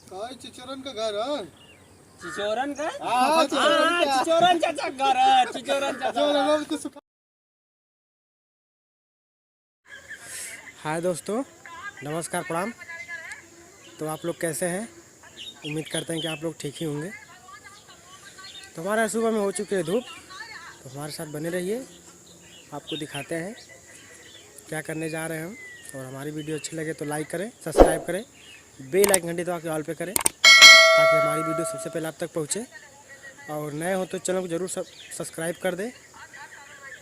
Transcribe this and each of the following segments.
चिचोरन का घर है। चिचोरन का? हाँ, चिचोरन चाचा घर है। चिचोरन चाचा। हाय दोस्तों, नमस्कार, प्रणाम। तो आप लोग कैसे हैं? उम्मीद करते हैं कि आप लोग ठीक ही होंगे। तो हमारा सुबह में हो चुकी है धूप, तो हमारे साथ बने रहिए। आपको दिखाते हैं क्या करने जा रहे हैं हम। और हमारी वीडियो अच्छी लगे तो लाइक करें, सब्सक्राइब करें, बेल आइकन घंटी दबा के ऑल पे करें ताकि हमारी वीडियो सबसे पहले आप तक पहुँचे। और नए हो तो चैनल को ज़रूर सब्सक्राइब कर दें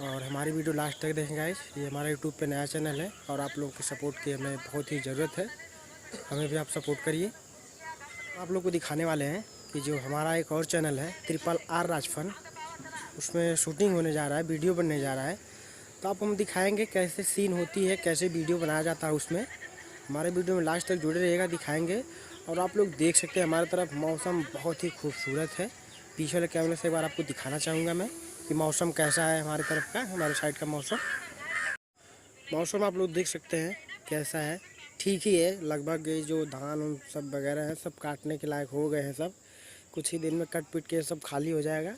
और हमारी वीडियो लास्ट तक देखें गाइस। ये हमारा यूट्यूब पे नया चैनल है और आप लोगों की सपोर्ट की हमें बहुत ही ज़रूरत है। हमें भी आप सपोर्ट करिए। आप लोग को दिखाने वाले हैं कि जो हमारा एक और चैनल है RRR राजफन, उसमें शूटिंग होने जा रहा है, वीडियो बनने जा रहा है। तो आपको हम दिखाएंगे कैसे सीन होती है, कैसे वीडियो बनाया जाता है उसमें। हमारे वीडियो में लास्ट तक जुड़े रहिएगा, दिखाएंगे। और आप लोग देख सकते हैं हमारी तरफ मौसम बहुत ही खूबसूरत है। पीछे वाले कैमरे से एक बार आपको दिखाना चाहूँगा मैं कि मौसम कैसा है हमारी तरफ का, हमारे साइड का मौसम आप लोग देख सकते हैं कैसा है। ठीक ही है, लगभग ये जो धान उन सब वगैरह है सब काटने के लायक हो गए हैं। सब कुछ ही दिन में कट पिट के सब खाली हो जाएगा।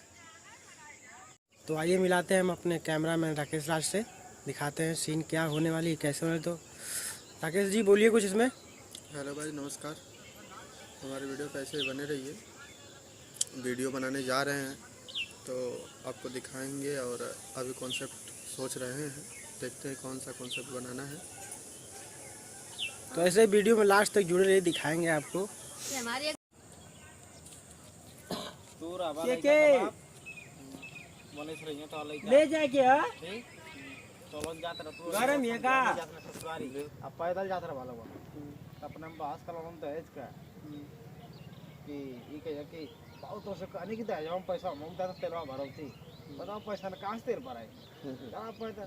तो आइए मिलाते हैं हम अपने कैमरामैन राकेश राज से, दिखाते हैं सीन क्या होने वाली है, कैसे होने। तो राकेश जी बोलिए कुछ इसमें। हेलो भाई, नमस्कार। हमारी वीडियो पे ऐसे ही बने रहिए। वीडियो बनाने जा रहे हैं तो आपको दिखाएंगे और अभी कॉन्सेप्ट सोच रहे हैं, देखते हैं कौन सा कॉन्सेप्ट बनाना है। तो ऐसे वीडियो में लास्ट तक जुड़े रहिए, दिखाएंगे आपको। ले जाके गरम है का? अब पैदल जाता रहा लोग अपने में बहस कर दहेज का कि ई कह कि बहुत तो से कहने की दहेज हम पैसा हम तो तेलवा भरल थी, बताओ पैसा कहाँ से तेल भराई कहाँ पैसा।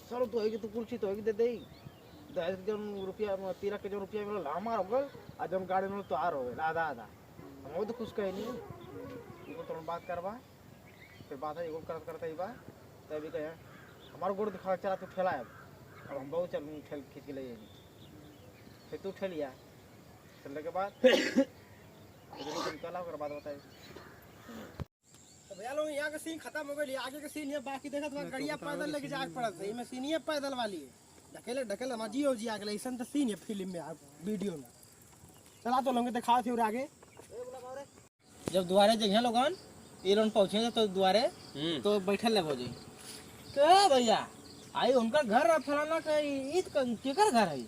चलो तो होगी तो कुर्सी तो होगी दे दे दहेज के जन रुपया तिलक के जो रुपया मिलो हमार हो गल आ जन गाड़ी में तो हार हो गए आधा आधा। हम तो कुछ कहे नहीं, इनको तुरंत बात करवा फिर बात है एगो करते ही बात तभी कहे हमारा गोड़ दिखा चला तू ठेला है। अब हम बहुत चल ठेल खींच के ले जाएंगे, फिर तू ठेलिया चलने के बाद निकला बात बताए। तो भैया लोग यहाँ का सीन खत्म हो गई, आगे का सीन है बाकी देखा तो गाड़िया पैदल लेके जाके पड़ा था। इसमें सीन है पैदल वाली है, ढकेले ढकेले जियो जी आगे ऐसा तो सीन है फिल्म में वीडियो में चला तो लोगे दिखा थे। और आगे जब द्वारे जगह लोगन ये लोग पहुंचे तो द्वारे तो बैठल ले भोजी तो भैया आई उनका घर है फलाना का ईद केकर घर है।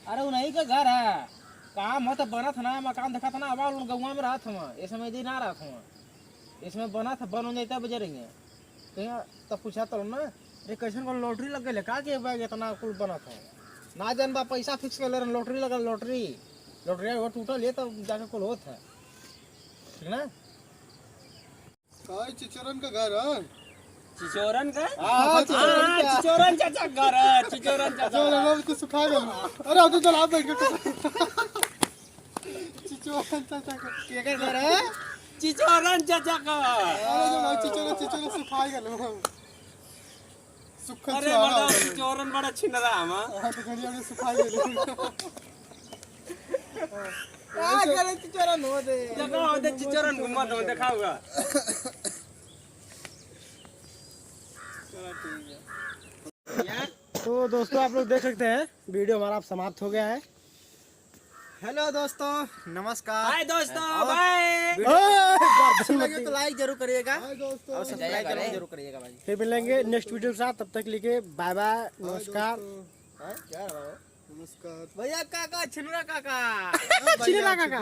अरे उन्हीं का घर है, काम हो तो बना था ना, मकान देखा था ना, आवाज उन गाँव में रहा था ये समय दिन आ रहा था इसमें बना था बन जाता बजे रही है कहीं तब पूछा तो ना अरे कैसे को लॉटरी लग गई का के बैग इतना कुल बना था ना जान बा पैसा फिक्स कर ले लॉटरी लगा लॉटरी वो टूटल है तब जाके कुल होत है ठीक ना। चिचोरन का घर है। चिचोरन का? चिचोरन चाचा घर है। चिचोरन चाचा उसको सुखा गया। अरे तो चला बैठ के चिचोरन चाचा का क्या घर है? चिचोरन चाचा का। अरे चिचोरन सुखा गया सुखा। अरे बड़ा चिचोरन बड़ा छिन रहा हम तो गड़िया में सुखा गया। क्या करे चिचोरन हो दे जगह हो दे चिचोरन घुमा दो दिखाऊंगा। तो दोस्तों आप लोग देख सकते हैं वीडियो हमारा समाप्त हो गया है। हेलो दोस्तों, नमस्कार। हाय दोस्तों, बाय। लगे तो लाइक जरूर करिएगा दोस्तों और सब्सक्राइब जरूर करिएगा भाई। फिर मिलेंगे नेक्स्ट वीडियो के साथ, तब तक लिखे बाय बाय, नमस्कार। क्या नमस्कार भैया काका छिनरा काका छिनरा काका।